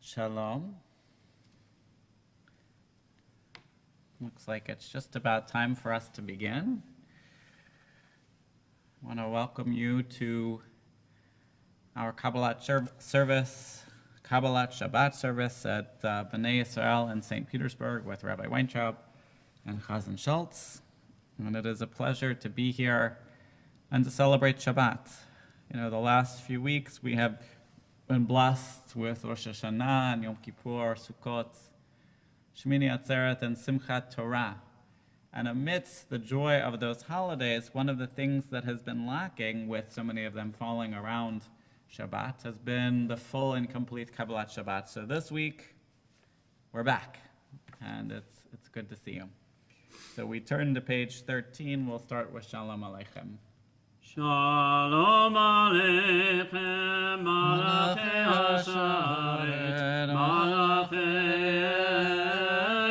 Shalom. Looks like it's just about time for us to begin. I want to welcome you to our Kabbalat service, Kabbalat Shabbat service at Bnai Israel in St. Petersburg with Rabbi Weintraub and Chazan Schultz. And it is a pleasure to be here and to celebrate Shabbat. You know, the last few weeks we have been blessed with Rosh Hashanah and Yom Kippur, Sukkot, Shmini Atzeret, and Simchat Torah. And amidst the joy of those holidays, one of the things that has been lacking with so many of them falling around Shabbat has been the full and complete Kabbalat Shabbat. So this week, we're back, and it's good to see you. So we turn to page 13. We'll start with Shalom Aleichem. Shalom Aleichem, Malachei Hasharet, Malachei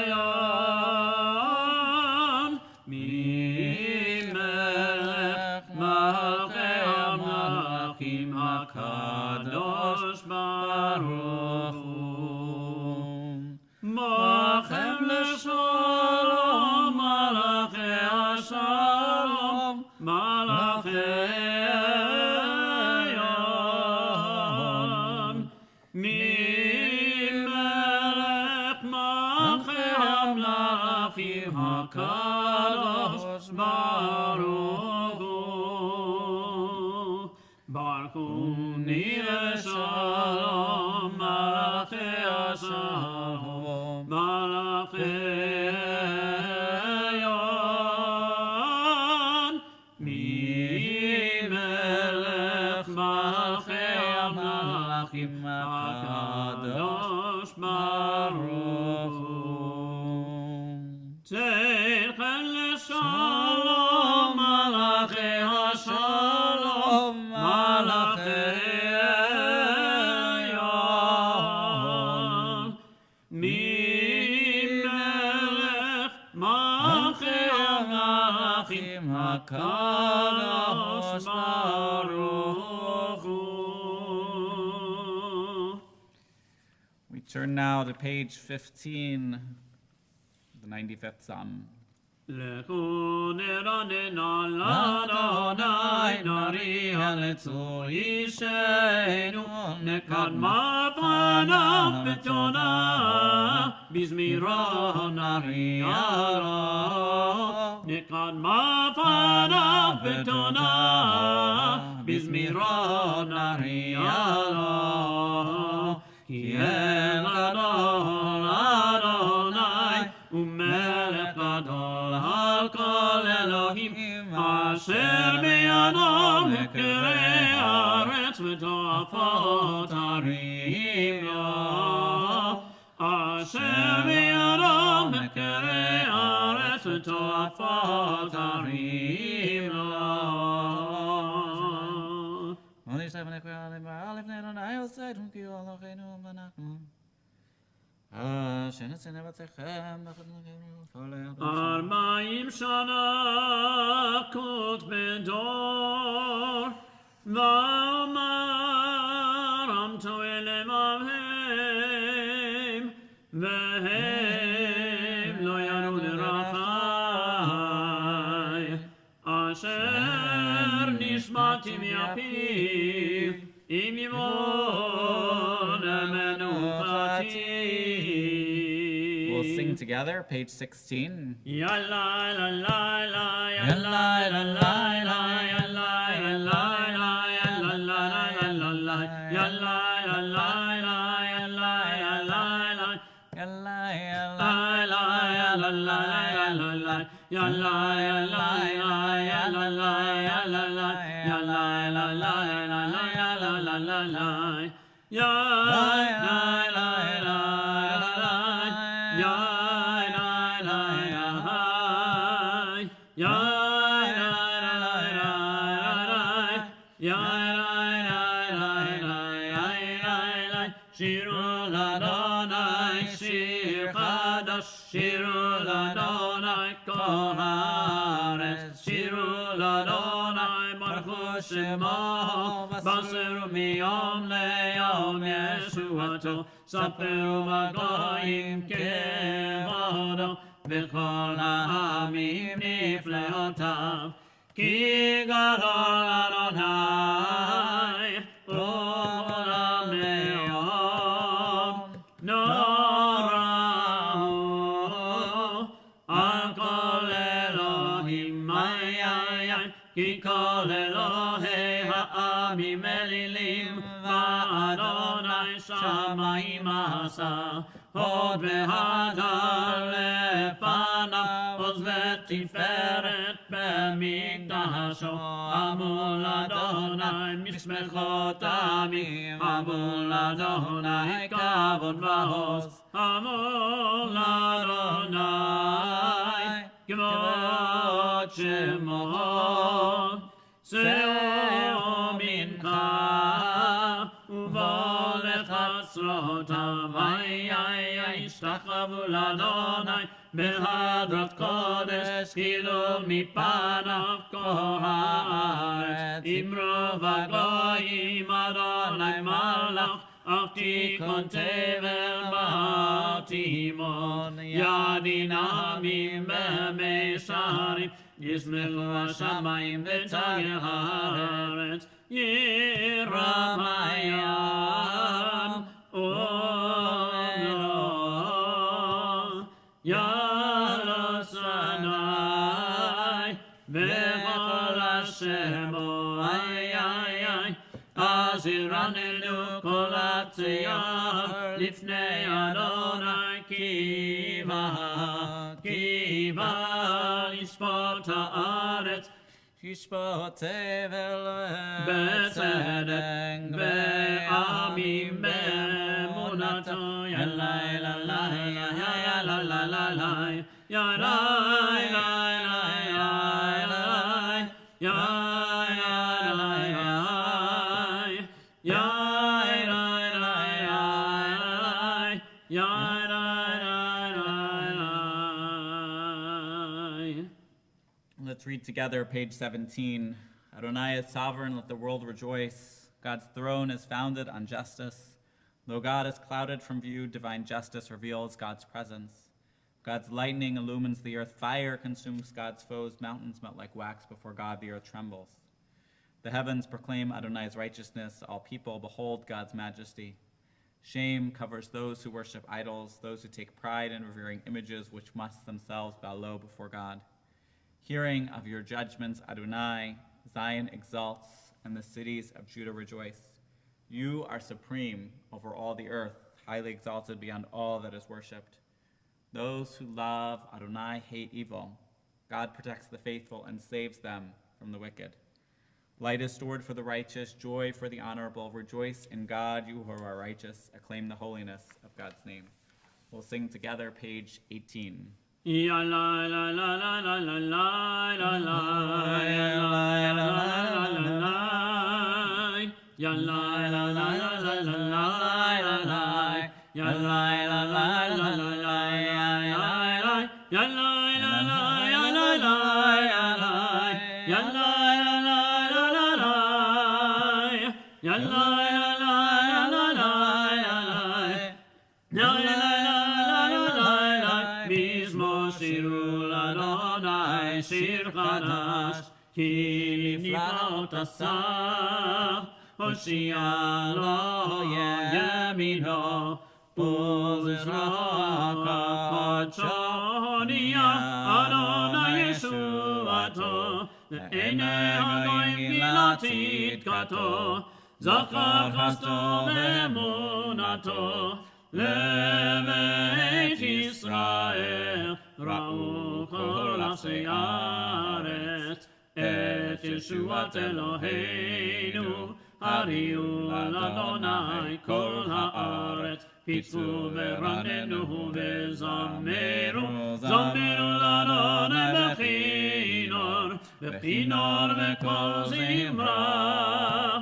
Yom, Mimelech Malachei HaMelachim HaKadosh Baruch Hu, Mochem L'Shalom, Malachei HaShalom, Malachei Yom, Mimelech Malachei HaMelachim HaKadosh Baruch Hu, Baruch Hu L'Shalom, Malachei HaShalom, Malachei HaKadosh Baruch Hu. Techen L'Shalom, Malachei HaShalom, Malachei Yom, Mimelech Malachei HaMelachim HaKadosh Baruch Hu. We turn now to page 15, the 95th Psalm. Lechu neranena l'Adonai, nariya letzur yishenu, nekadma panav b'tonah, bizmiro nariya lo, nekadma panav b'tonah, bizmiro nariya lo, ki el gadol Adonai, umelech gadol al kol Elohim, asher biyado mekirei haaretz v'to'afot harim lo, asher biyado mekirei haaretz v'to'afot harim lo. Arbaim shana kut bedor, v'omar amto elem avhem, v'hem lo yanu l'rachai, asher nishmati mi'apiv, im yimon menuchati. We'll sing together, page 16. Ya la la la la, ya la la la la, ya la la la la, ya la la la la, ya la la la la, ya la la la, Ya la, ya la la, ya la la la la, ya la la la la, ya la la ya la la, ya la la la la, ya la la la la, ya la la la. Shiru l'Adonai shir chadash, shiru l'Adonai kol haaretz, shiru l'Adonai baruch hu שמו, בשורו מיום ליום ישועתו, ספרו בגויים כבודו, וכל העמים נפלאותיו, כי גדול אדוני, עולם מאוד, נורא הוא, על כל אלוהים, כי כל אלוהי העמים אלילים, ואדוני שמיים עשה, הוד והדר לפניו, עוז ותפארת במקדשו, אמול אדוני משמחות עמים, אמול אדוני כבוד ועוז, אמול אדוני כבוד שמו, שאו מנחה ובוא לחצרותיו, ישתחוו לאדוני בהדרת קודש, כאילו מפניו כל הארץ, אמרו בגויים אדוני מלך, אך תיכון תבל בתימון, ידין עמים במישרים, ישמחו השמיים ותגל הארץ, ירם הים ומלואו, יעלו שני וכל אשר בו, אז ירננו כל הצייר לפני אדוני, כי בא לשפוט הארץ, ישפוט תבל בצדק בעמים באמונתו, ילאי ללאי ילאי ילאי Let's read together page 17. Adonai is sovereign, let the world rejoice. God's throne is founded on justice. Though God is clouded from view, divine justice reveals God's presence. God's lightning illumines the earth, fire consumes God's foes, mountains melt like wax before God, the earth trembles. The heavens proclaim Adonai's righteousness, all people behold God's majesty. Shame covers those who worship idols, those who take pride in revering images which must themselves bow low before God. Hearing of your judgments, Adonai, Zion exalts, and the cities of Judah rejoice. You are supreme over all the earth, highly exalted beyond all that is worshipped. Those who love Adonai hate evil. God protects the faithful and saves them from the wicked. Light is stored for the righteous, joy for the honorable. Rejoice in God, you who are righteous. Acclaim the holiness of God's name. We'll sing together, page 18. Ya la la la la la la la la la, ya la la la la la, ya la la la la la la la, ya la la la la la la, ya la la la ya la la ya la la la la, ya la la la la la, ya la שירו לאדוני שיר חדש, כי לפלאות עשה, הושיע לו ימינו, וזרוע קודשו נהיה, אדוני ישועתו, לעיני הגויים גילה צדקתו, זכר חסדו ואמונתו, לבית ישראל ראו כל ארצי הארץ את ישועת אלוהינו, הריעו על אדוני כל הארץ, פיצו ורננו וזמרו, זמרו לאדוני בכינור וכל זמרה,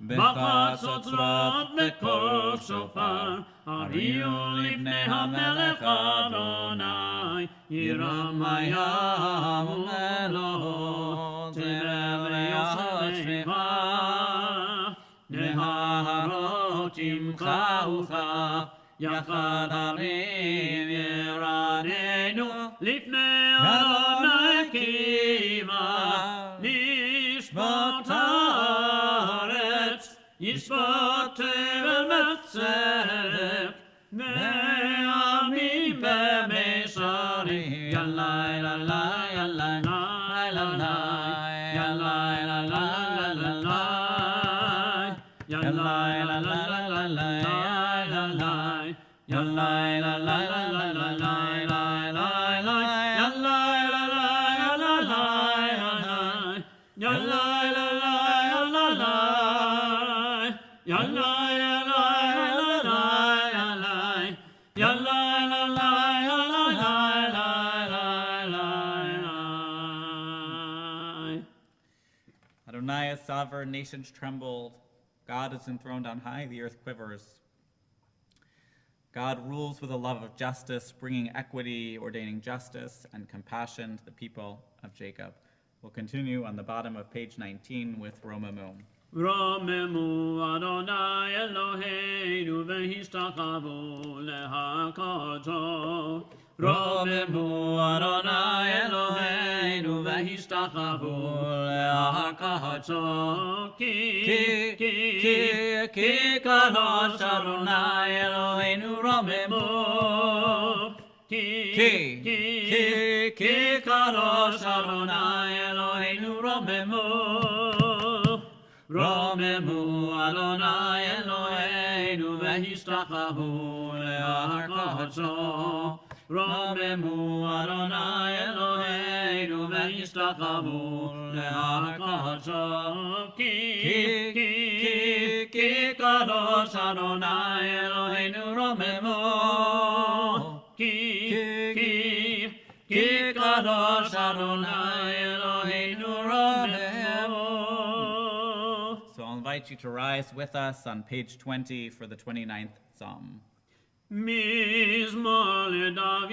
בחצוצרות בקול שופר, הריעו לפני המלך אדוני, ירם הים ומלואו, תבל וישב יחד הרים ירננו לפני אדוני קימה נשבות הארץ ישבות תבל מצרק ועמים במישרים ילאי ללאי ילאי ילאי ילאי Adonai is sovereign, nations trembled. God is enthroned on high, the earth quivers. God rules with a love of justice, bringing equity, ordaining justice and compassion to the people of Jacob. We'll continue on the bottom of page 19 with Romemu. רוממו אדוני אלוהינו והשתחוו להכתו רוממו אדוני אלוהינו והשתחוו להכתו כי קדוש אדוני אלוהינו רוממו כי קדוש אדוני אלוהינו רוממו רוממו אדוני אלוהינו והשתחוו להכתו רוממו אדוני אלוהינו והשתחוו להכתו כי קדוש אדוני אלוהינו רוממו כי קדוש אדוני אלוהינו רוממו. So I'll invite you to rise with us on page 20 for the 29th Psalm. מזמור לדוד,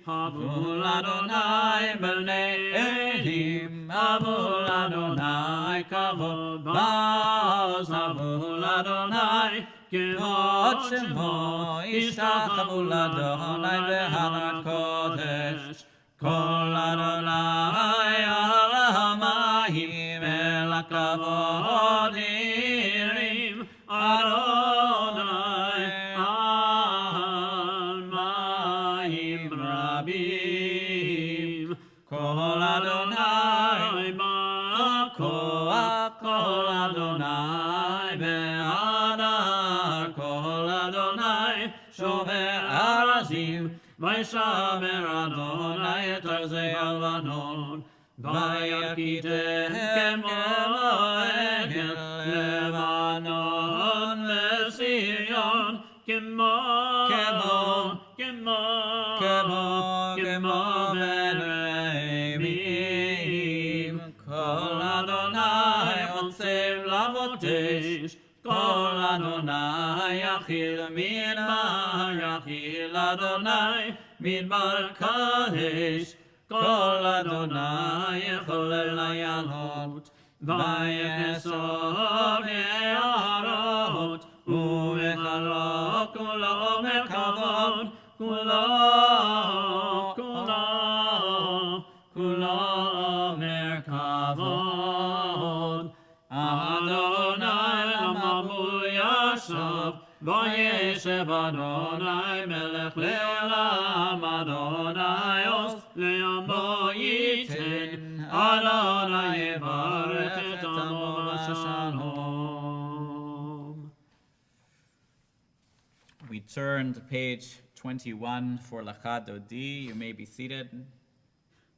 הבו לאדוני בני אלים, הבו לאדוני כבוד בז, הבו לאדוני כבוד שמו, השתחוו לאדוני בהר הקודש, כל אדוני על המים אל הכבוד ירים, אדוני על מים רבים, כל אדוני בכוח, כל אדוני בהדר, כל אדוני שובר ארזים, וישמר אדוני את ארזי הלבנון, ויקיתם כמו עגל לבנון לציון, כמו בן רמים. כל אדוני עוצם לבוטש, כל אדוני יכיל מדבר, יכיל אדוני מדבר קדש, כל אדוני יחולל עיינות, ויאסוף יערות, ובחלוק כולו מרכבות, כולו מרכבות. אדוני למבול ישב, וישב אדוני מלך לעולם, אדוני עוז לעמו ייתן, אדוני יברך את עמו בשלום. We turn to page 21 for Lecha Dodi. You may be seated.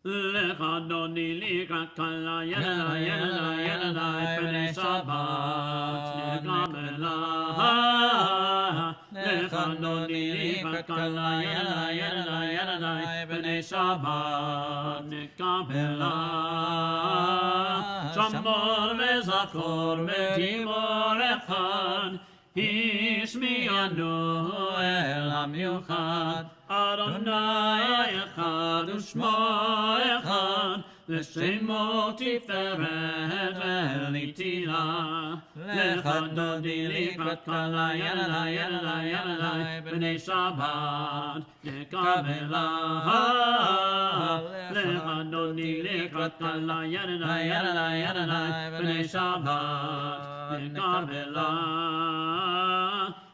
לך דודי לקראת כלה, ילדה, ילדה, ילדי בני שבת, נקבלה. לך דודי לקראת כלה, ילדה, ילדה, ילדי בני שבת, נקבלה. שמור וזכור ותימור אחד, השמיענו אל המיוחד, אדוני אחד ושמו אחד, לשמו תפארת ולתהילה. לך דודי לקראת כלה, יללה, יללה, יללה, בני שבת נקבלה. לך דודי לקראת כלה, יללה, יללה, יללה, בני שבת נקבלה.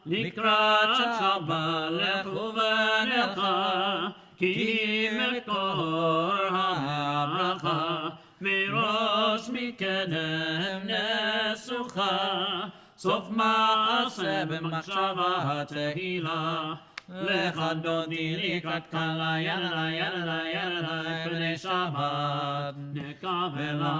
לקראת שבת לכו ונלכה, כי מקור הברכה מראש מקדם נסוכה, סוף מעשה במחשבה תהילה. לך דודי לקראת כלה, יללה, יללה, יללה, בני שבת נקבלה.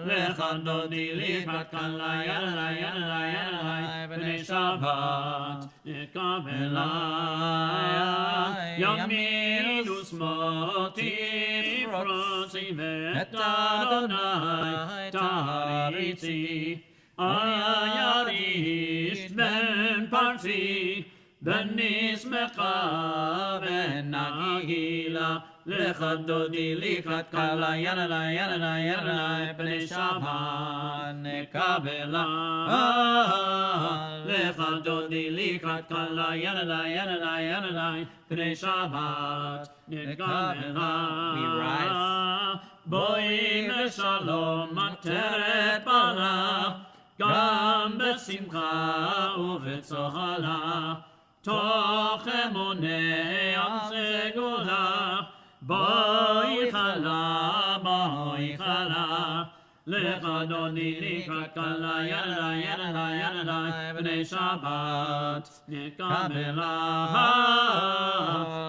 לך דודי לקראת כלה, יללה, יללה, יללה, בני שבת נקבלה. ימין ושמאל תפרוצי ואת אדוני תריצי. יריש בן פרצי ונשמחה ונגילה. לך דודי לקראת כלה, יללה, יללה, יללה, בני שבת נקבלה. לך דודי לקראת כלה, יללה, יללה, יללה, בני שבת נקבלה. בואי בשלום עטרת פניו, גם בשמחה ובצהלה, תוך אמוני על סגולה. בואי חלה, בואי חלה. לך דודי לקראת כלה, יללה, יללה, יללה, בני שבת נקבלה.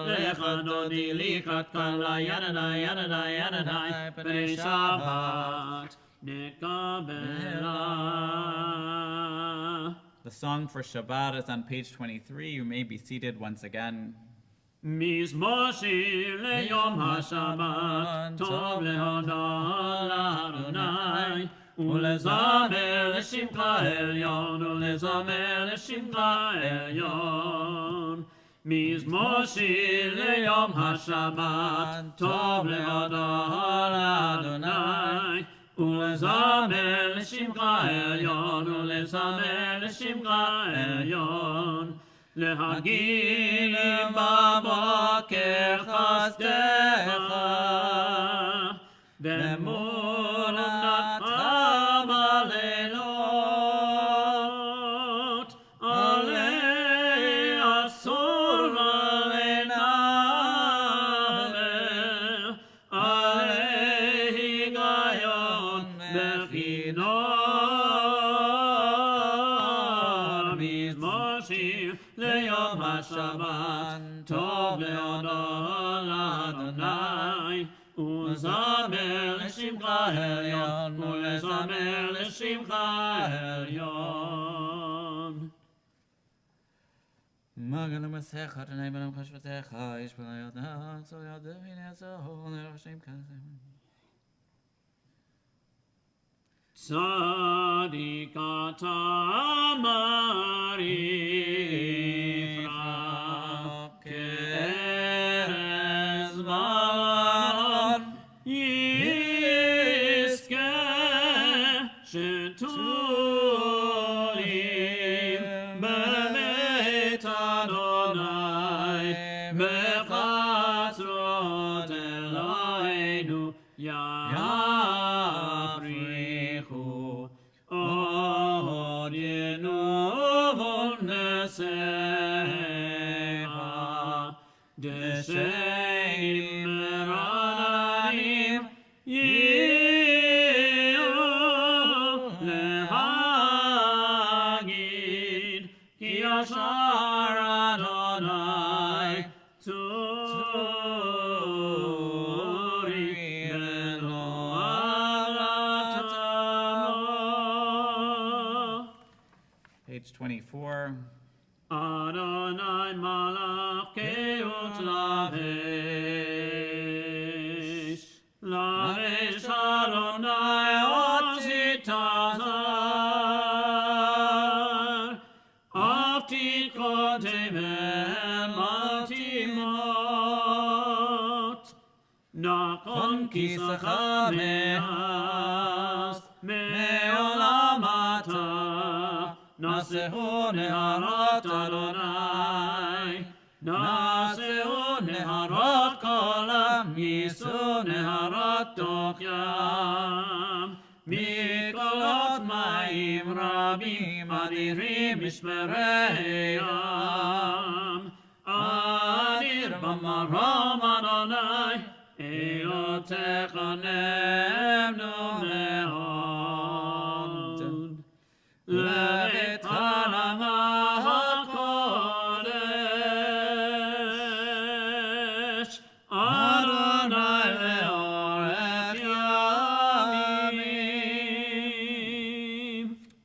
לך דודי לקראת כלה, יללה, יללה, יללה, בני שבת נקבלה. The song for Shabbat is on page 23. You may be seated once again. מזמור שיר ליום השבת, טוב להודות לאדוני, ולזמר לשמך עליון, ולזמר לשמך עליון. מזמור שיר ליום השבת, טוב להודות לאדוני, ולזמר לשמך עליון, ולזמר לשמך עליון. להגיד בבוקר חסדך, באמונתך בלילות, עלי אסור ולנבל, עלי היגיון בכינור. מזמור שיר ליום השבת, טוב להודות לאדוני, ולזמר לשמך עליון, ולזמר לשמך עליון. מגן המסך, אדוני בנם חשבתך, איש בני ידך, צור ידך, הנה צור, נרשם כזה. צדיק אתה מריחה, כארז בלבן, יזכה שתולים בבית אדוני, בחצרות אלוהינו יפריחו. עוד ינובון נשיך, דשאים מרננים יהיו להגיד, כי ישר אדוני צורי ולא עלתמו. Page 24. Adonai malach keut lavesh, lavesh Adonai otzitazar, aftit kotevel matimot, nakol נכון כיסך מאז, מעולם אתה, נשאו נהרות אדוני, נשאו נהרות כל עם, יישאו נהרות תוך ים, מקולות מים רבים, אדירים משמרי ים, אדיר במרום אדוני, אלותיך נאמנו מאוד. לבית הנמה הקודש, אדוני לאורך ימים.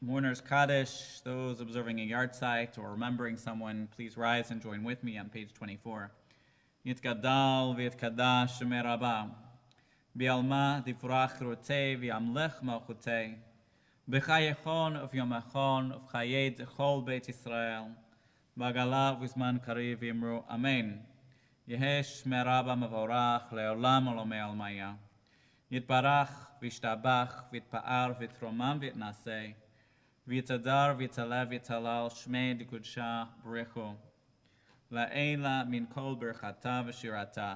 Mourners Kaddish, those observing a yard site or remembering someone, please rise and join with me on page 24. Yitgadal v'yitkadash Shemei Rabbah, B'alma difrach rotei v'yamlech malchutei, B'chayechon v'yomachon v'chayed chol Beit Yisrael, B'agala v'zman kariv v'yimru Amen. Yehei Shemei Rabbah mevorach le'olam olomei almaya. Yitbarach v'yishtabach v'yitpa'ar v'yitromam v'yitnasei, V'yitadar v'yitalev v'yitalal Shmei d'Kudsha B'rechu. La'ela min kol berchata v'shirata,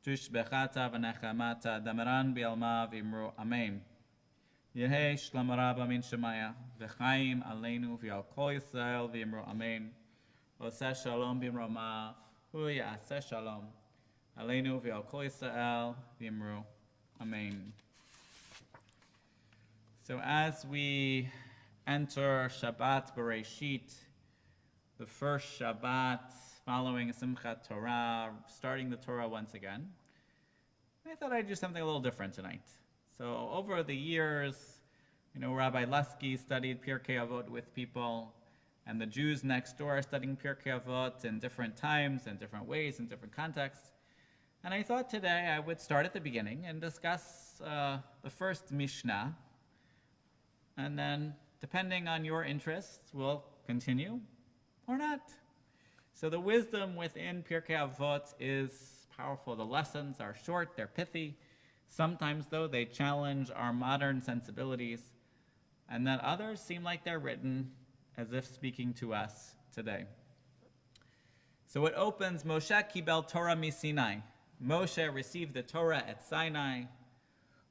tushbechata v'nechamata, damaran b'alma v'imru Amen. Yehei Shlomo Rabba min Shemaya, v'chaim aleinu v'al kol Yisrael v'imru Amen. Oseh shalom b'imromav, hu ya'aseh shalom. Aleinu v'al kol Yisrael v'imru Amen. So as we enter Shabbat Bereshit, the first Shabbat following Simchat Torah, starting the Torah once again, I thought I'd do something a little different tonight. So over the years, Rabbi Lusky studied Pirkei Avot with people, and the Jews next door are studying Pirkei Avot in different times, in different ways, in different contexts. And I thought today I would start at the beginning and discuss the first Mishnah, and then, depending on your interests, we'll continue or not. So the wisdom within Pirkei Avot is powerful. The lessons are short, they're pithy. Sometimes, though, they challenge our modern sensibilities, and then others seem like they're written as if speaking to us today. So it opens, Moshe kibel Torah miSinai. Moshe received the Torah at Sinai.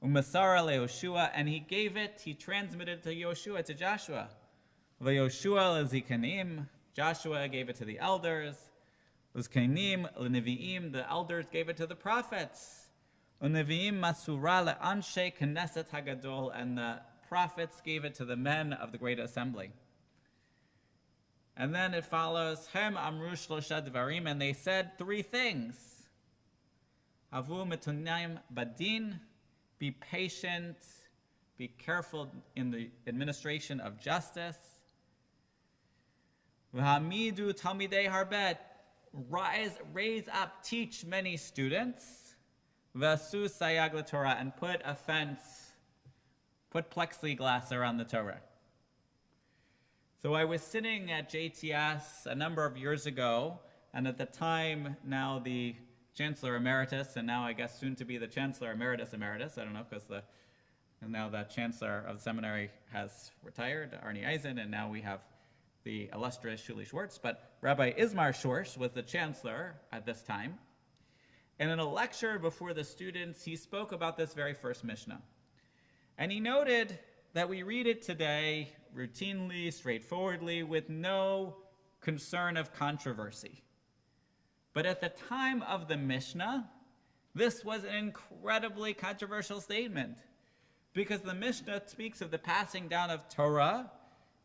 Umasara leYoshua, and he transmitted to Yoshua, to Joshua. VeYoshua lezikanim, Joshua gave it to the elders. Uzkanim leNevi'im, the elders gave it to the prophets. Unevi'im masura le'anshe Knesset Hagadol, and the prophets gave it to the men of the great assembly. And then it follows, Hem amru shlosha dvarim, and they said three things. Havu metunaim badin, be patient, be careful in the administration of justice. V'hamidu talmidei harbet, raise up, teach many students. V'asu sayag l'Torah, and put a fence, put plexiglass around the Torah. So I was sitting at JTS a number of years ago, and at the time, now the Chancellor Emeritus, and now I guess soon to be the Chancellor Emeritus, I don't know, because now the Chancellor of the seminary has retired, Arnie Eisen, and now we have the illustrious Shuli Schwartz, but Rabbi Ismar Schwartz was the Chancellor at this time. And in a lecture before the students, he spoke about this very first Mishnah. And he noted that we read it today routinely, straightforwardly, with no concern of controversy. But at the time of the Mishnah, this was an incredibly controversial statement, because the Mishnah speaks of the passing down of Torah,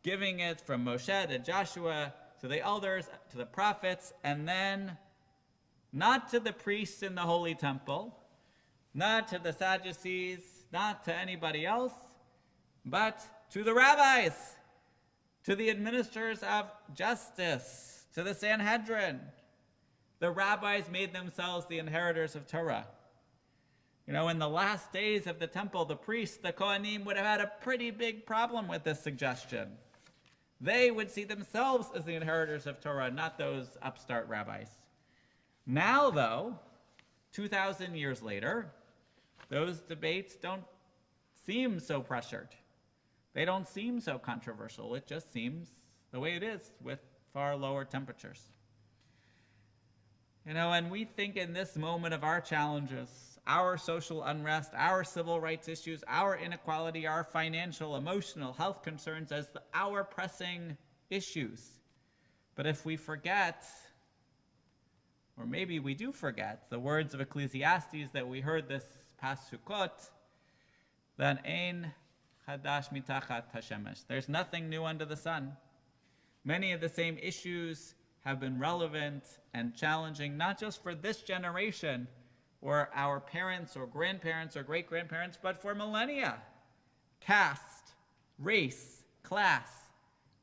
giving it from Moshe to Joshua, to the elders, to the prophets, and then not to the priests in the Holy Temple, not to the Sadducees, not to anybody else, but to the rabbis, to the administrators of justice, to the Sanhedrin. The rabbis made themselves the inheritors of Torah. In the last days of the temple, the priests, the Kohanim, would have had a pretty big problem with this suggestion. They would see themselves as the inheritors of Torah, not those upstart rabbis. Now, though, 2,000 years later, those debates don't seem so pressured. They don't seem so controversial. It just seems the way it is with far lower temperatures. And we think in this moment of our challenges, our social unrest, our civil rights issues, our inequality, our financial, emotional, health concerns as our pressing issues. But if we forget, or maybe we do forget, the words of Ecclesiastes that we heard this past Sukkot, then ein chadash mitachat hashemesh. There's nothing new under the sun. Many of the same issues have been relevant and challenging, not just for this generation, or our parents or grandparents or great-grandparents, but for millennia. Caste, race, class,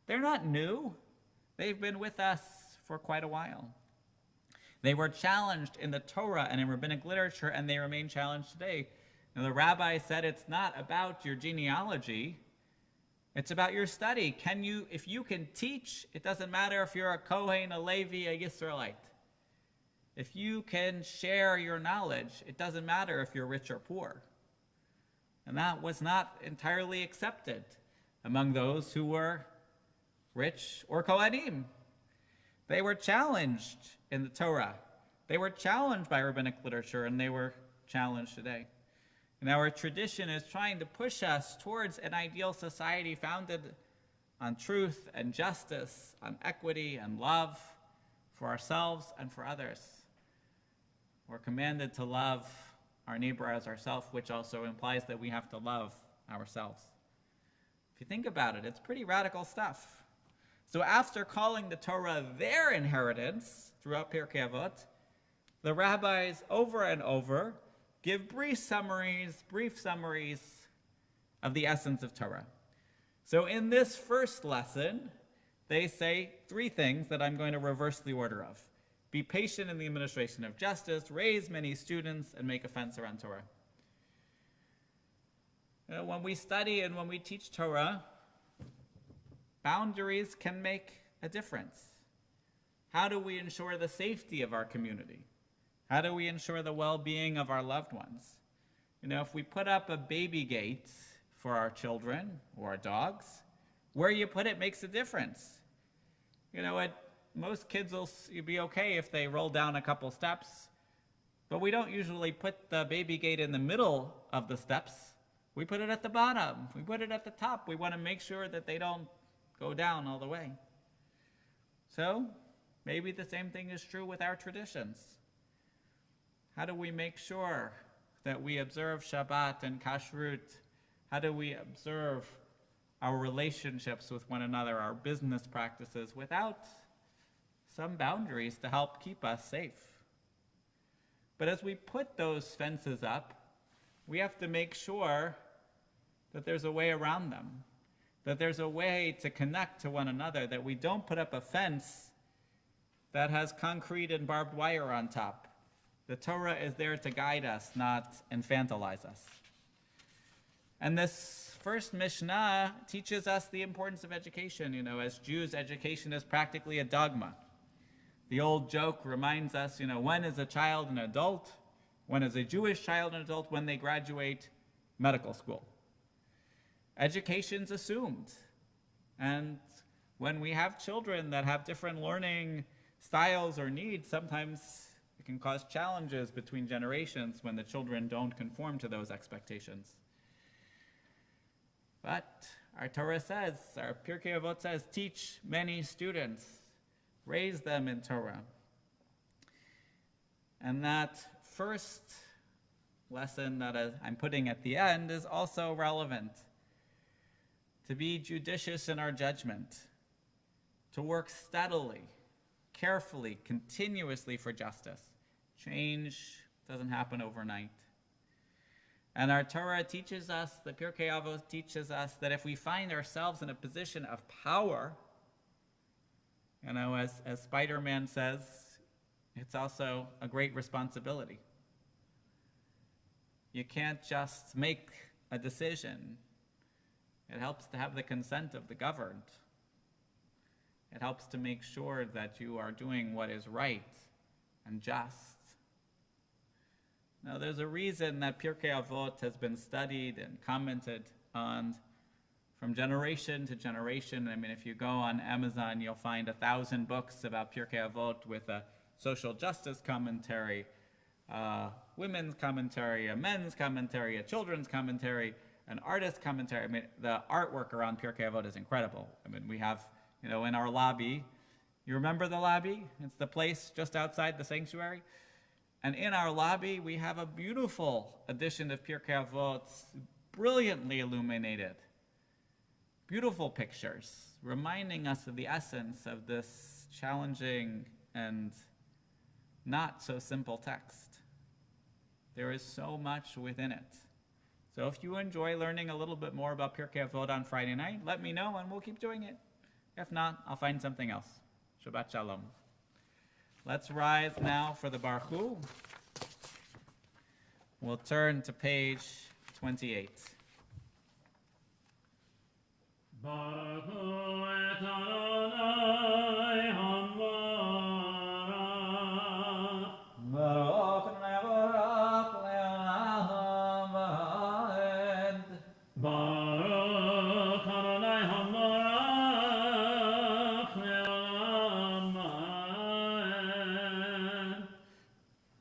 they're not new. They've been with us for quite a while. They were challenged in the Torah and in rabbinic literature, and they remain challenged today. And the rabbi said it's not about your genealogy, it's about your study. If you can teach, it doesn't matter if you're a Kohen, a Levi, a Yisraelite. If you can share your knowledge, it doesn't matter if you're rich or poor. And that was not entirely accepted among those who were rich or Kohanim. They were challenged in the Torah. They were challenged by rabbinic literature, and they were challenged today. And our tradition is trying to push us towards an ideal society founded on truth and justice, on equity and love for ourselves and for others. We're commanded to love our neighbor as ourselves, which also implies that we have to love ourselves. If you think about it, it's pretty radical stuff. So after calling the Torah their inheritance throughout Pirkei Avot, the rabbis over and over give brief summaries of the essence of Torah. So in this first lesson, they say three things that I'm going to reverse the order of. Be patient in the administration of justice, raise many students, and make a fence around Torah. When we study and when we teach Torah, boundaries can make a difference. How do we ensure the safety of our community? How do we ensure the well-being of our loved ones? If we put up a baby gate for our children or our dogs, where you put it makes a difference. Most kids will be okay if they roll down a couple steps, but we don't usually put the baby gate in the middle of the steps. We put it at the bottom. We put it at the top. We want to make sure that they don't go down all the way. So maybe the same thing is true with our traditions. How do we make sure that we observe Shabbat and Kashrut? How do we observe our relationships with one another, our business practices, without some boundaries to help keep us safe? But as we put those fences up, we have to make sure that there's a way around them, that there's a way to connect to one another, that we don't put up a fence that has concrete and barbed wire on top. The Torah is there to guide us, not infantilize us. And this first Mishnah teaches us the importance of education. As Jews, education is practically a dogma. The old joke reminds us, when is a child an adult? When is a Jewish child an adult? When they graduate medical school. Education's assumed. And when we have children that have different learning styles or needs, sometimes it can cause challenges between generations when the children don't conform to those expectations. But our Torah says, our Pirkei Avot says, teach many students, raise them in Torah. And that first lesson that I'm putting at the end is also relevant. To be judicious in our judgment, to work steadily, carefully, continuously for justice. Change doesn't happen overnight. And our Torah teaches us, the Pirkei Avot teaches us, that if we find ourselves in a position of power, as Spider-Man says, it's also a great responsibility. You can't just make a decision. It helps to have the consent of the governed. It helps to make sure that you are doing what is right and just. Now, there's a reason that Pirkei Avot has been studied and commented on from generation to generation. I mean, if you go on Amazon, you'll find 1,000 books about Pirkei Avot with a social justice commentary, women's commentary, a men's commentary, a children's commentary, an artist's commentary. I mean, the artwork around Pirkei Avot is incredible. I mean, we have, in our lobby, you remember the lobby? It's the place just outside the sanctuary. And in our lobby, we have a beautiful edition of Pirkei Avot, brilliantly illuminated. Beautiful pictures, reminding us of the essence of this challenging and not so simple text. There is so much within it. So if you enjoy learning a little bit more about Pirkei Avot on Friday night, let me know and we'll keep doing it. If not, I'll find something else. Shabbat Shalom. Let's rise now for the Baruch Hu. We'll turn to page 28. Baruch Hu et Adonai Hamarach. Baruch nevarach le'olam va'ed. Baruch Adonai Hamarach le'olam va'ed.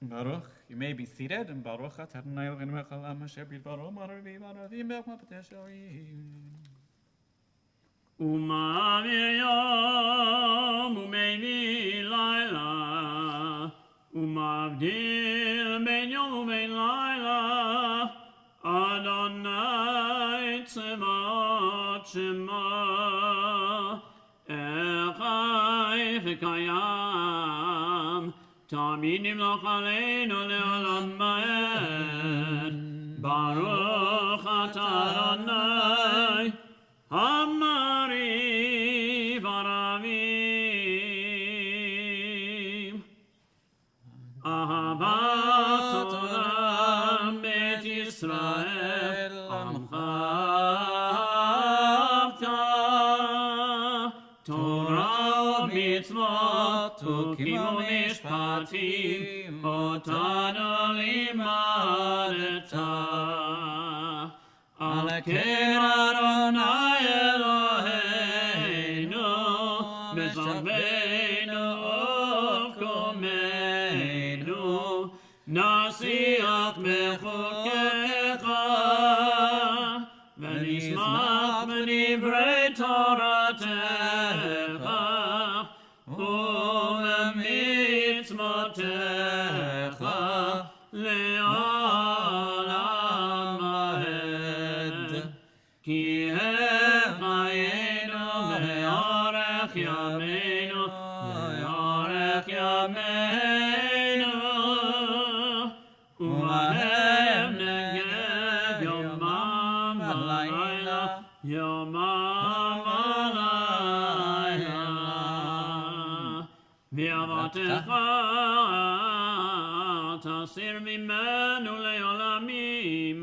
Baruch, you may be seated. And Baruch atah Adonai Eloheinu melech haolam asher bidbaro ma'arvi v'aravim b'chmapateh sharim. Umavir yom umevi laila, umavdil ben yom uben laila, Adonai tzemot shema, echai v'kayam, tamid nimloch aleinu le'olam va'ed, Baruch atah Adonai, Hamari Varavim Ahavat Olam Bet Yisrael Amchavta Torah Mitzvot Ukimu Mishpatim Otanu Limadeta Aleken Adonai Eloheinu Meshabeinu Uvkomeinu Nasiach Mechukecha V'nismach V'divrei Toratecha U'v'mitzvotecha Le'olam va'ed Ki echayenu me'orech yameinu me'orech yameinu U'lahem neged yomam v'layla yomam v'layla V'avatecha tasir mimenu le'olamim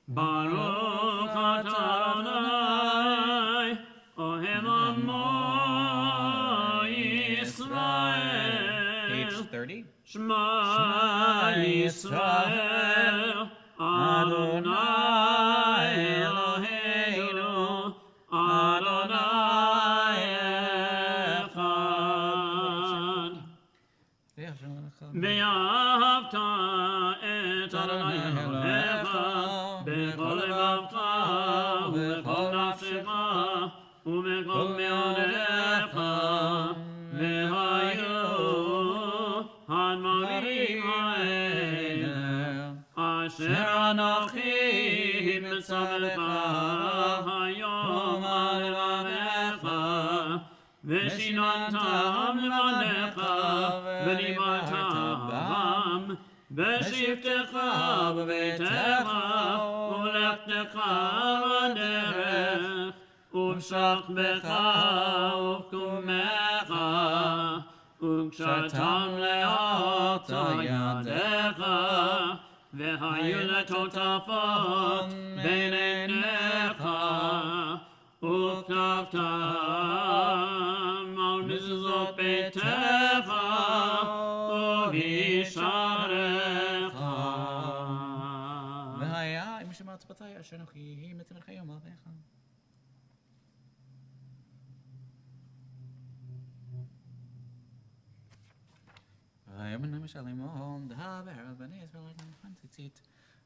Baruch atah Adonai Ohev Amo Yisrael Page 30. Shema Yisrael Adonai Eloheinu Adonai Echad Ve'ahavta et Adonai Elohecha B'chol levacha ובכל נפשך ובכל מאודיך והיו הדברים האלה אשר אנוכי מצווה לך היום על לבביך ושיננתם לבניך ולימדתם בשבתך בביתך ובלכתך בדרך ובשכבך ובקומך וקשרתם לאותה ידיך והיו לטוטפות בין עיניך וכתבתם על מזוזות ביתך ובשעריך אשר אנוכי מצווך היום אביך. היום אני משלם on דבר בני ישראל לכם ציצית.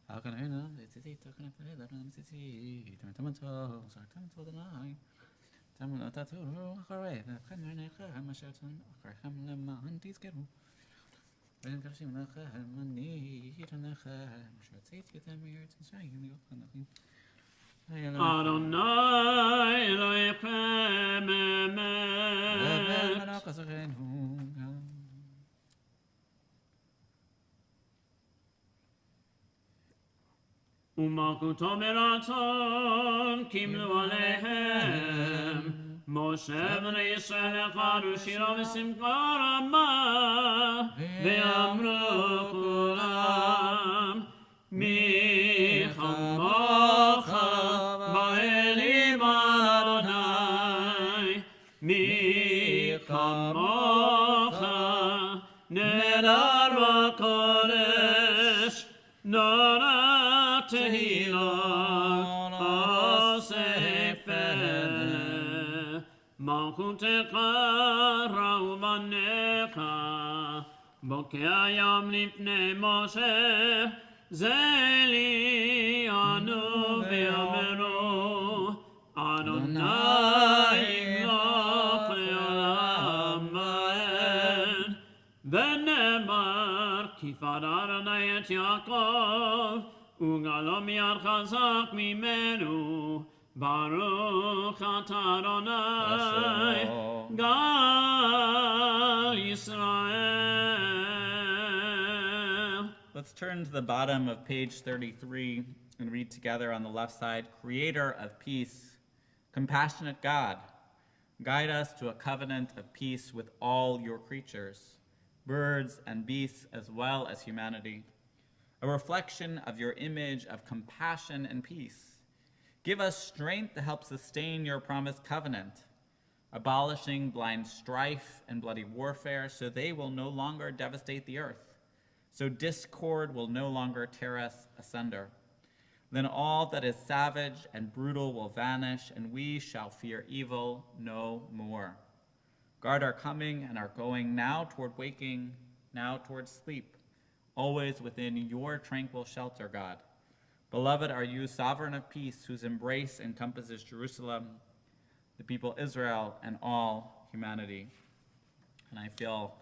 הקנאינה ציצית, הקנאינה לכם ציצית. תמתו, שרתמתו דנאי. תמתו אחרי, וכן עיניכם אשר אחריכם למען תזכרו. והם קרשים לכם, אני אתן לכם, אשר ציציתם מארץ ישראל להיות חנכים. Adonai Elohim emet. ומלכותו מרצון קיבלו עליהם. משה בני ישראל החרו שירה ושמחה רבה, ואמרו כולם, מי כמוך באלים אדוני, מי כמוך נהדר בקודש, נורא תהילות אוסף מלכותך ראו בניך, בוקע ים לפני משה, זה לי אנו ואמרו, אדוני ימלוך לעולם ועד. ונאמר, כי פדה אדוני את יעקב, וגאלו מיד חזק ממנו, ברוך אתה אדוני, גאל ישראל. Let's turn to the bottom of page 33 and read together on the left side. Creator of peace, compassionate God, guide us to a covenant of peace with all your creatures, birds and beasts as well as humanity, a reflection of your image of compassion and peace. Give us strength to help sustain your promised covenant, abolishing blind strife and bloody warfare so they will no longer devastate the earth, so discord will no longer tear us asunder. Then all that is savage and brutal will vanish, and we shall fear evil no more. Guard our coming and our going, now toward waking, now toward sleep, always within your tranquil shelter, God. Beloved are you, sovereign of peace, whose embrace encompasses Jerusalem, the people Israel, and all humanity. And I feel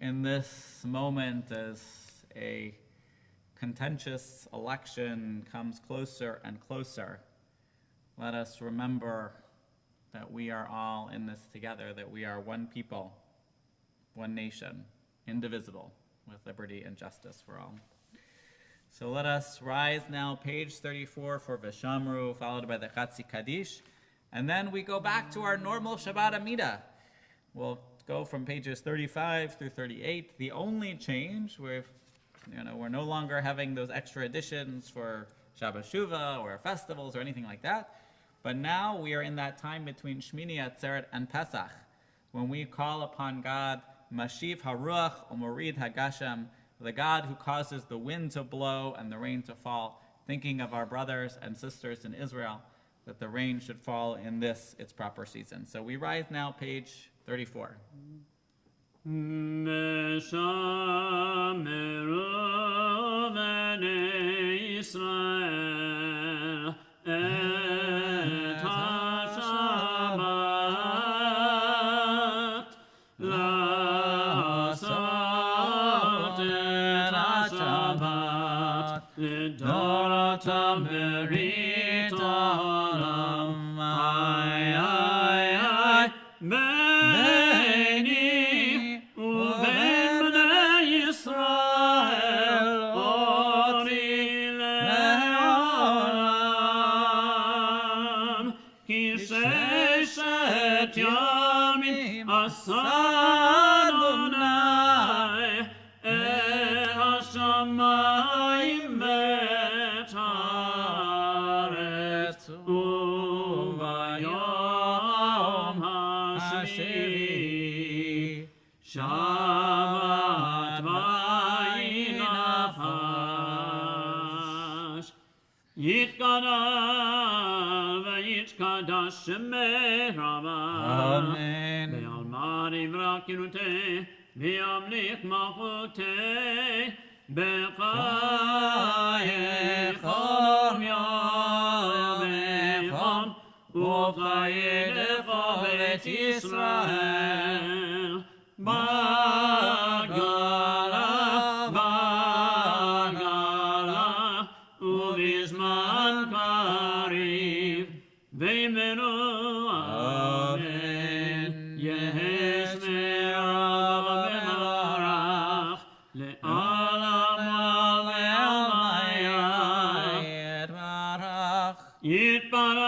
in this moment as a contentious election comes closer and closer, let us remember that we are all in this together, that we are one people, one nation, indivisible, with liberty and justice for all. So let us rise now, page 34 for Vishamru, followed by the Chatzi Kaddish, and then we go back to our normal Shabbat Amida. We'll go from pages 35 through 38. The only change, we're no longer having those extra additions for Shabbat Shuvah or festivals or anything like that, but now we are in that time between Shmini Atzeret and Pesach, when we call upon God, Mashiv HaRuach Umorid HaGashem, the God who causes the wind to blow and the rain to fall, thinking of our brothers and sisters in Israel, that the rain should fall in this, its proper season. So we rise now, page 34. Meshameru bnei Israel et ha-Shabbat la'asot et ha-Shabbat l'doratam berit olam ay ay ay Beni uven bnei Yisrael ori le'olam ki sheshet yamim asa Adonai et hashamayim ve'et haaretz יתגדל ויתקדש שמי רבה. Amen. בעלמא דברה כנותי, וימליך מלכותי, בחייכם ימיכם, ובחיי לכל בית ישראל. בגלה, בגלה, ובזמן קריב, ויאמרו אמן. יהי שמירה ומברך, לעולם ולעלמי יתברך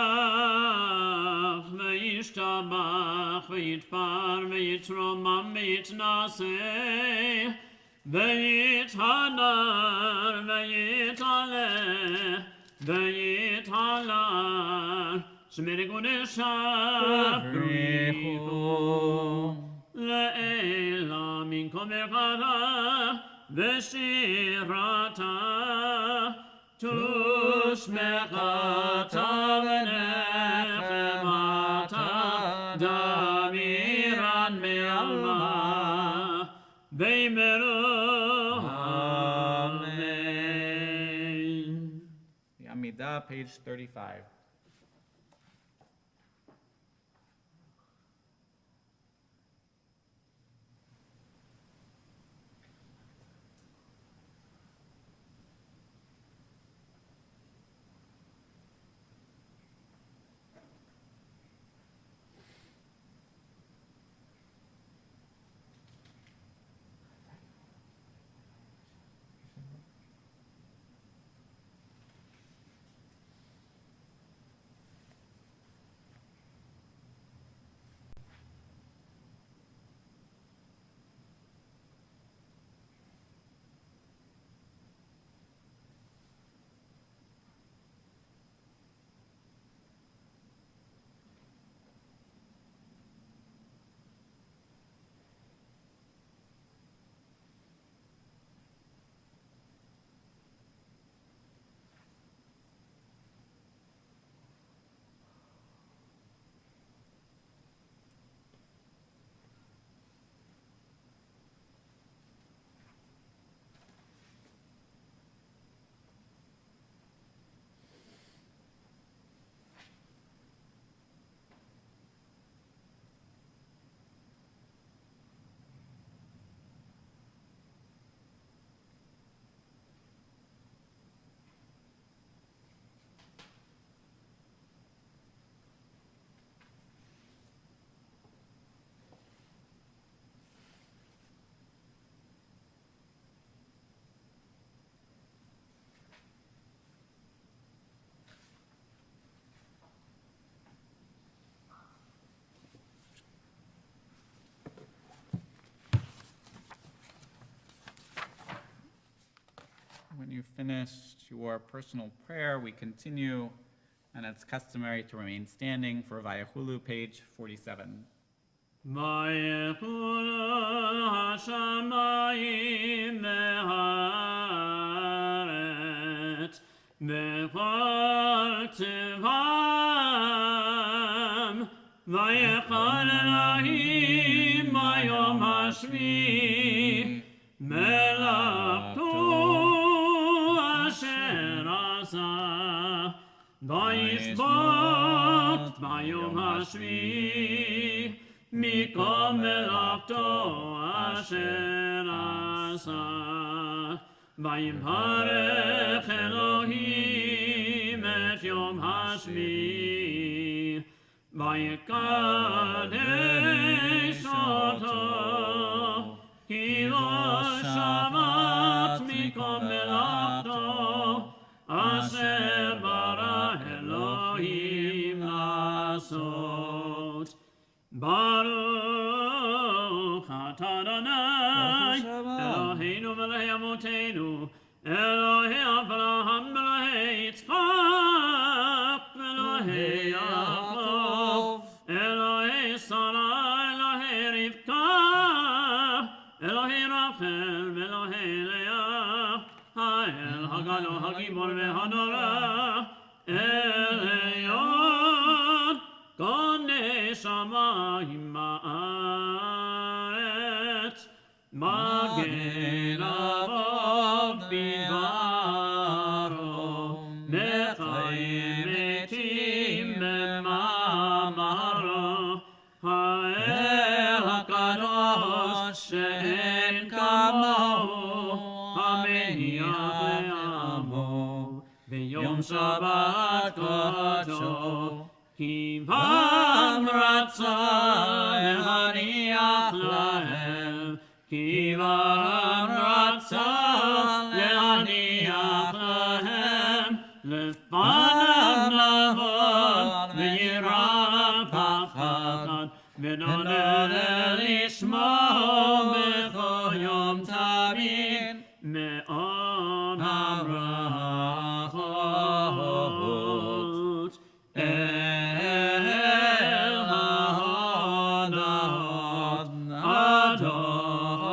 וישתבח ויתפאר ויתרומם ויתנשא ויתהדר ויתעלה ויתהלל שמי קודשה בריחו לעילה מנקום ברכתה ושירתה תושמחתה ונחמתה דמירן מעלמה ויאמרו אמן. The Amidah, page 35. When you've finished your personal prayer, we continue, and it's customary to remain standing for Vayachulu, page 47. ויחולו השמיים והארץ וכל צבאם ויחל אלוהים ביום השביעי מלאכתו אשר עשה וישבות ביום השביעי מכל מלאכתו אשר עשה ויברך אלוהים את יום השביעי ויקדש אותו כי לא שבת מכל מלאכתו אשר ברא אלוהים לעשות. ברוך אתה אדוני אלוהינו ואלוהי אבותינו אלוהי אברהם ואלוהי יצחק ואלוהי יעקב אלוהי שרה אלוהי רבקה אלוהי רחל ואלוהי לאה האל הגדול הגיבור והנורא עליון קונה שמיים בארץ מגן אבות בדברו מחיים מתים במאמרו האל הקדוש שאין כמוהו המניח לעמו ביום שבת קודשו כי פעם רצה להניח להם כי פעם רצה להניח להם לפניו נבוא וירא פחד ונודה לשמו בכל יום תמיד מאוד הברכות אל ההודות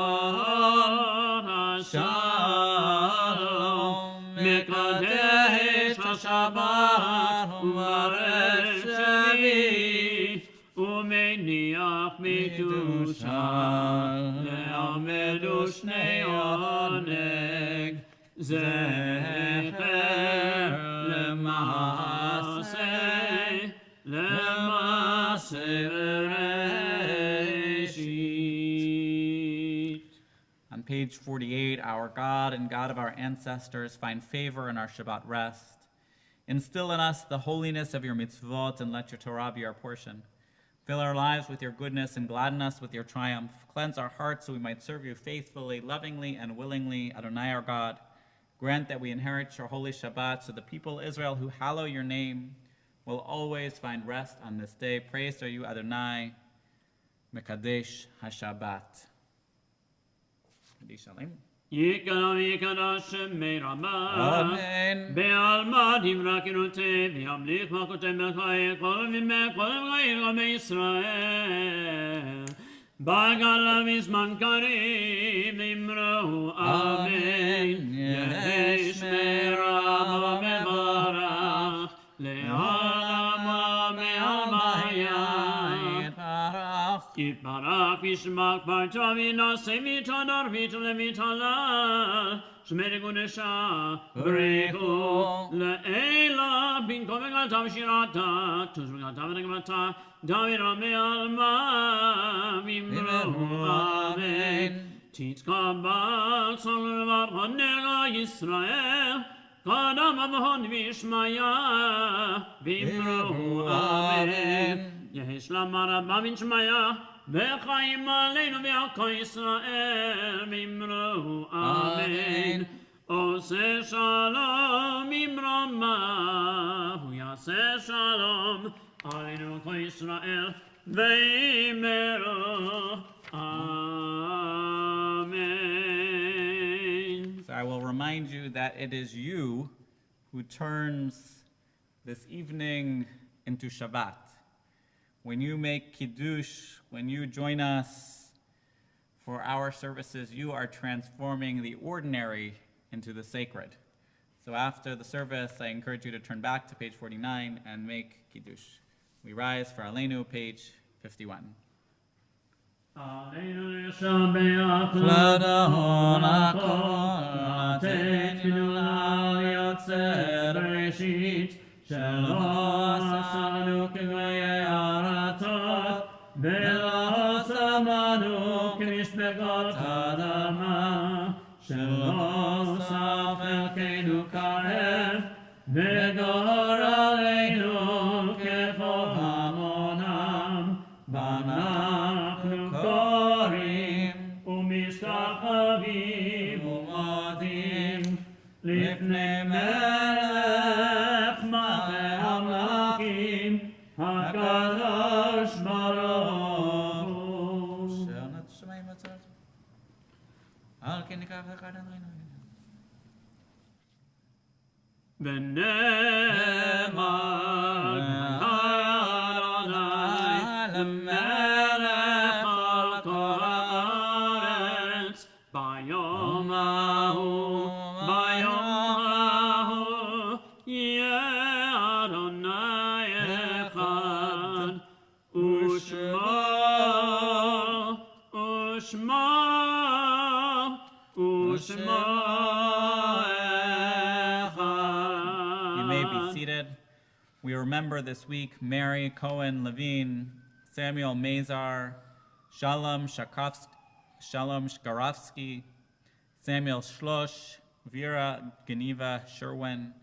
אדון השלום מקדש השבת ומברך שביעית ומניח מקדושה לעמדו שני עונג זכר למעשה בראשית. On page 48, our God and God of our ancestors, find favor in our Shabbat rest. Instill in us the holiness of your mitzvot and let your Torah be our portion. Fill our lives with your goodness and gladden us with your triumph. Cleanse our hearts so we might serve you faithfully, lovingly, and willingly. Adonai our God, grant that we inherit your holy Shabbat so the people Israel who hallow your name will always find rest on this day. Praised are you, Adonai, Mekadesh HaShabbat. Shalom. יקרא ויקרא שמי רבה Amen. בעלמא דברה כנותי וימליך מלכותי מלכי כל ממך כל מלכי רבי ישראל בגלה בזמן קריב אמרו אמן יהי שמי רבה מברך לעולם ועלמא יתברך וישמע פרצה וינשא ויתהדר ויתעלה ויתהלל שמי קודשה בריחו לעילה במקום וגלתה ושירתה תוז וגלתה ונגמתה דוד רמי עלמא ואמרו אמן תתקבל צלו לברך נגע ישראל קדם אבהון וישמעיה ואמרו אמן יהי שלמה רבה ונשמעיה וחיים עלינו ועל כל ישראל ואמרו אמן עושה שלום ממרומיו הוא יעשה שלום עלינו ועל כל ישראל ואמרו amen. So I will remind you that it is you who turns this evening into Shabbat. When you make Kiddush, when you join us for our services, you are transforming the ordinary into the sacred. So after the service, I encourage you to turn back to page 49 and make Kiddush. We rise for Aleinu, page 51. Aleinu לשבח לדון הכל, לתתנו ליוצר ראשית, שלא עשנו כגויי ארצות, ולא שמנו כמשפחות אדמה, שלא אוסף חלקנו קרב, וגורלנו ככל המונם, ואנחנו קוראים ומשתחווים ומודים לפני מלך מלכי המלכים הקדוש ברוך הוא. ונאמר אדוני למלך על כל הארץ ביום ביום ההוא, ביום ההוא, יהיה אדוני אחד, ושמו, You may be seated. We remember this week Mary Cohen Levine, Samuel Mazar, Shalom Shkarovsky, Samuel Schloss, Vera Geneva Sherwin,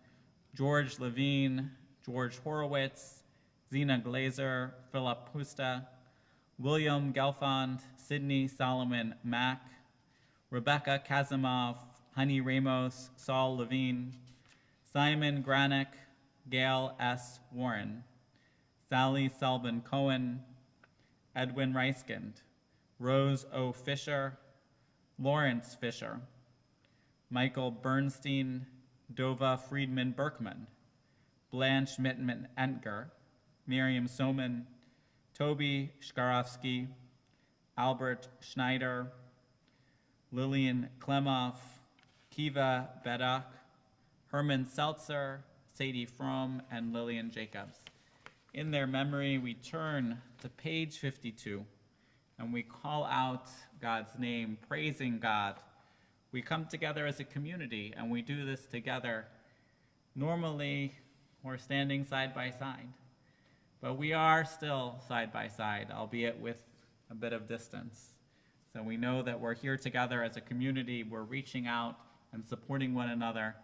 George Levine, George Horowitz, Zena Glazer, Philip Pusta, William Gelfand, Sidney Solomon Mack, Rebecca Kazimov, Honey Ramos, Saul Levine, Simon Granick, Gail S. Warren, Sally Selbin Cohen, Edwin Reiskind, Rose O. Fisher, Lawrence Fisher, Michael Bernstein, Dova Friedman Berkman, Blanche Mittman Entger, Miriam Soman, Toby Shkarovsky, Albert Schneider, Lillian Klemov, Kiva Bedak, Herman Seltzer, Sadie Fromm, and Lillian Jacobs. In their memory, we turn to page 52, and we call out God's name, praising God. We come together as a community, and we do this together. Normally, we're standing side by side, but we are still side by side, albeit with a bit of distance. So we know that we're here together as a community. We're reaching out and supporting one another,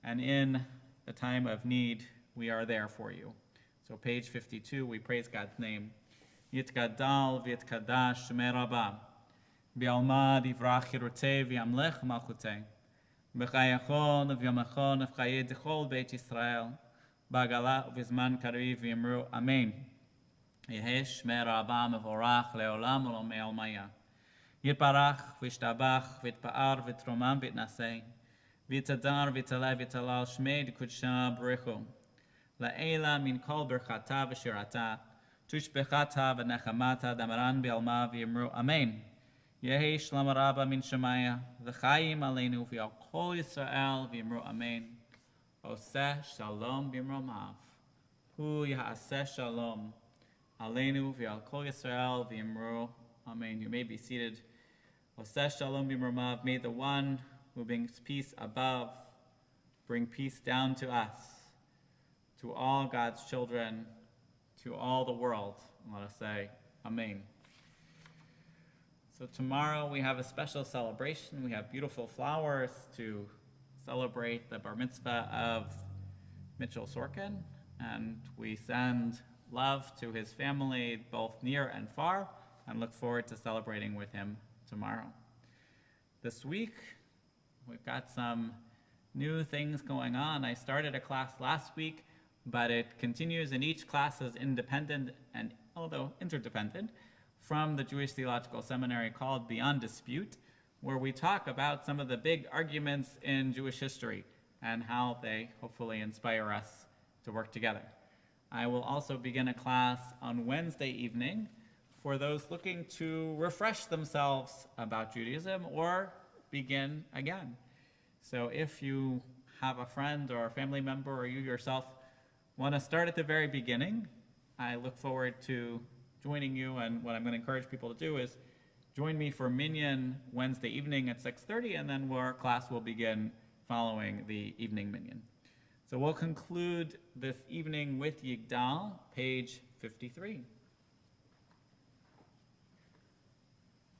and in the time of need, we are there for you. So page 52, we praise God's name. Yitgadal v'yitkadash shemei Rabbah, v'yalma divrach chirutei v'yamlech malchutei, v'chayachon v'yamachon v'chayei d'chol beit Yisrael, b'agala v'zman kariv v'yamru Amen. Yehei shemei Rabbah mevorach le'olam u'lomei almaya. Yitbarach v'yishtabach v'yitpa'ar v'ytromam v'yitnasei, v'yitadar v'yitaleh v'yitalal shmei d'kudsha b'richu. La'ela min kol berchata v'shirata, tushbechata v'nechamata damaran b'alma v'yimru Amen. Yehi shlam rabba min shemaya, v'chayim aleinu v'yal kol Yisrael v'yimru Amen. Oseh shalom b'yimromav. Hu ya'aseh shalom aleinu v'yal kol Yisrael v'yimru Amen. You may be seated. Oseh shalom b'yimromav. May the one who brings peace above bring peace down to us, to all God's children, to all the world. Let us say, Amen. So tomorrow we have a special celebration. We have beautiful flowers to celebrate the bar mitzvah of Mitchell Sorkin, and we send love to his family, both near and far, and look forward to celebrating with him tomorrow. This week, we've got some new things going on. I started a class last week, but it continues, and each class is independent and although interdependent from the Jewish Theological Seminary, called Beyond Dispute, where we talk about some of the big arguments in Jewish history and how they hopefully inspire us to work together. I will also begin a class on Wednesday evening for those looking to refresh themselves about Judaism or begin again. So if you have a friend or a family member or you yourself want to start at the very beginning, I look forward to joining you, and what I'm going to encourage people to do is join me for Minyan Wednesday evening at 6:30, and then our class will begin following the evening Minyan. So we'll conclude this evening with Yigdal, page 53.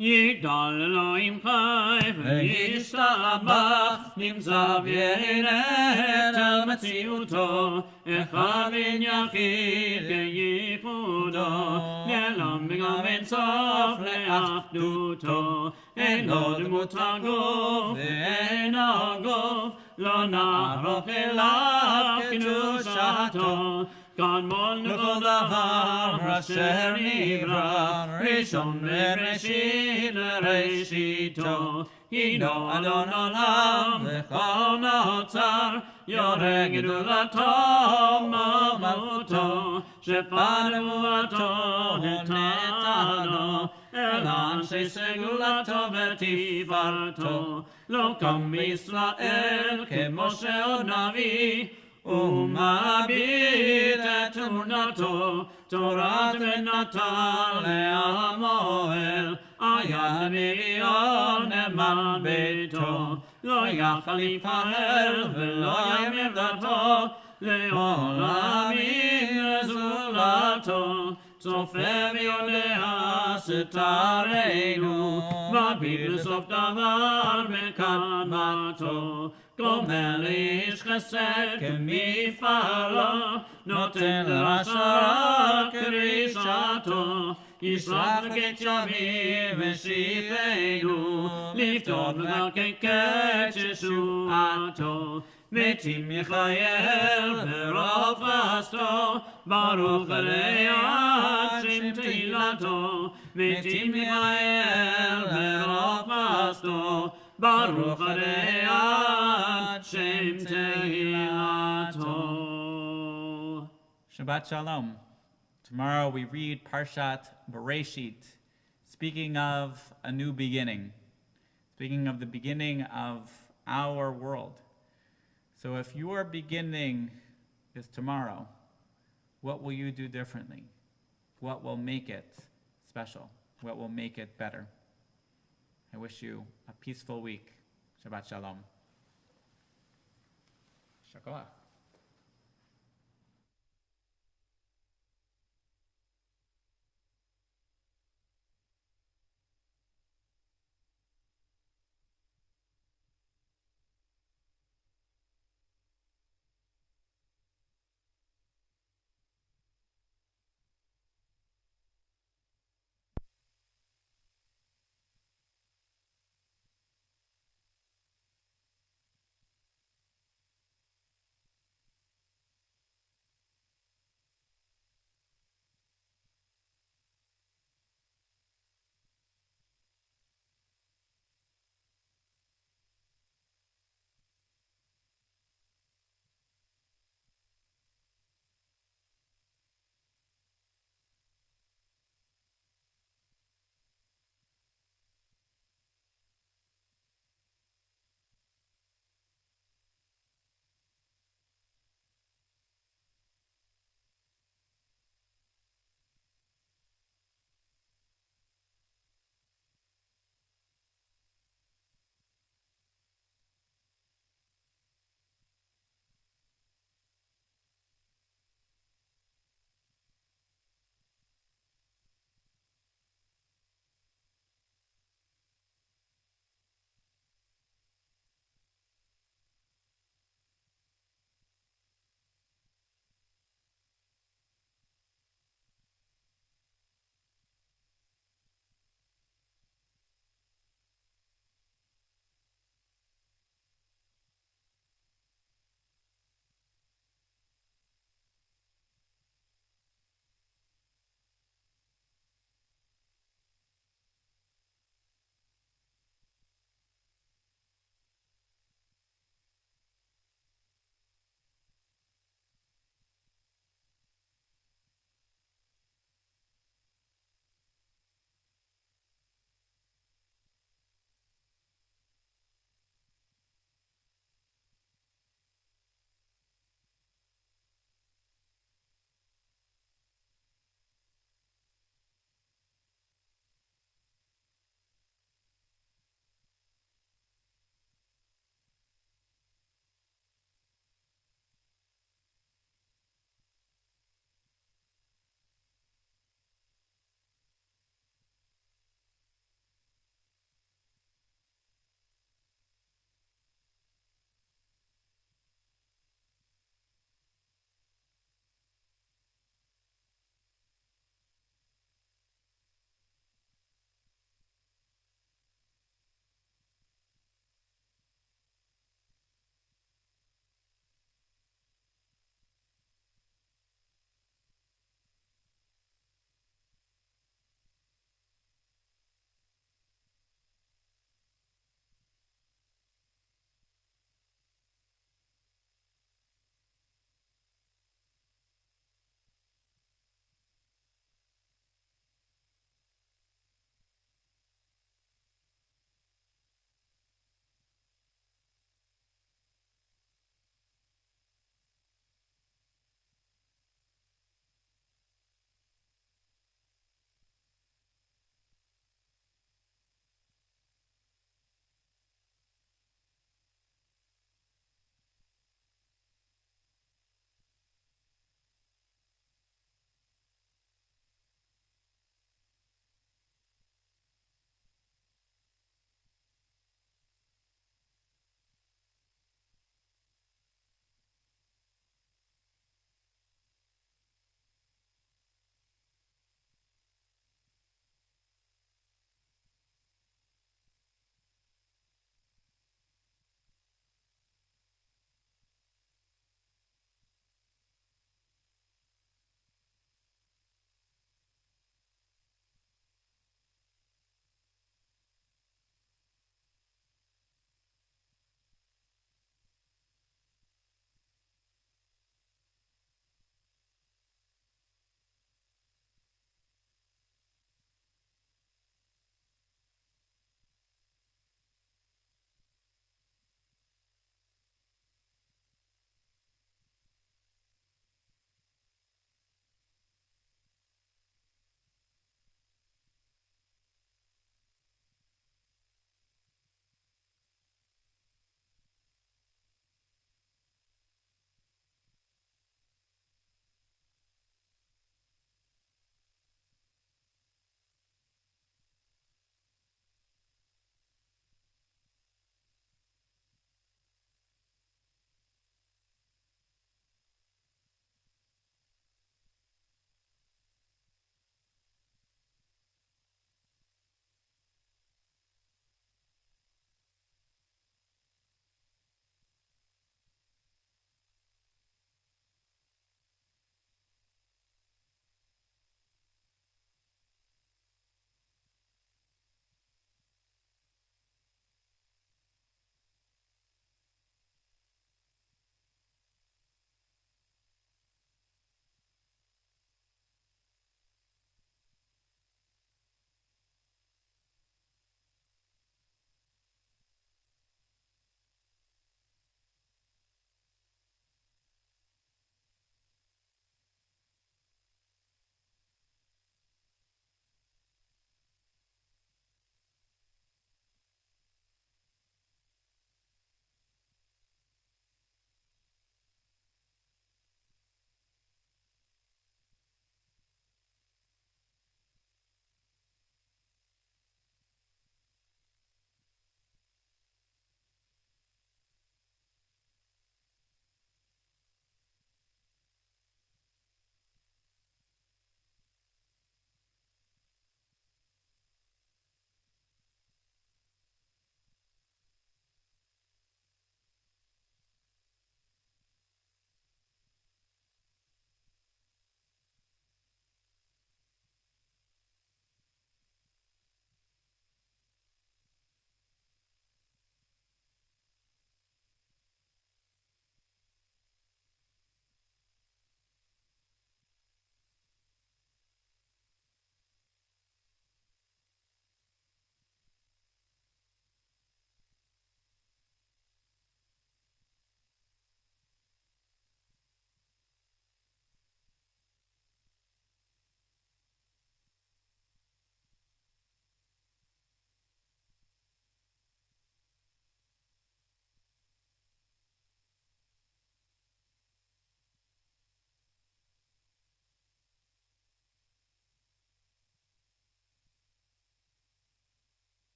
יגדל אלוהים חי וישתבח נמצא וירד אל מציאותו אחד בן יחיד כייחודו נעלם וגם אין סוף לאחדותו אין לו דמות הגוף ואין הגוף לא נערוך אליו קדושתו גמול לכל דבר אשר נברא ראשון וראשית לראשיתו הינו אדון עולם וכל נוצר יורה גדולתו מלכותו שפר נבואתו נתנו אל אנשי סגולתו ותפארתו לא קם בישראל כמו שעוד נביא, ומביט את תמונתו, תורת ונתן לעמו אל, היד מביאו נאמן ביתו, לא יכל יפעל ולא ימיר דתו, לעולמים לזולתו, צופה ויודע סתרנו, מביט לסוף דבר בקדמתו, גומל איש חסד כמפעלו, נותן לרשע כרישתו, ישלח לגט ימים ושיפנו, לפתור בדרכי קץ ישועתו. מתים יחייל ברוב חסדו, ברוך עד שם תהילתו. מתים יחייל ברוב חסדו, ברוך עד שם תהילתו. Shabbat Shalom. Tomorrow we read Parshat Bereshit, speaking of a new beginning, speaking of the beginning of our world. So if your beginning is tomorrow, what will you do differently? What will make it special? What will make it better? I wish you a peaceful week. Shabbat Shalom. Shakoach.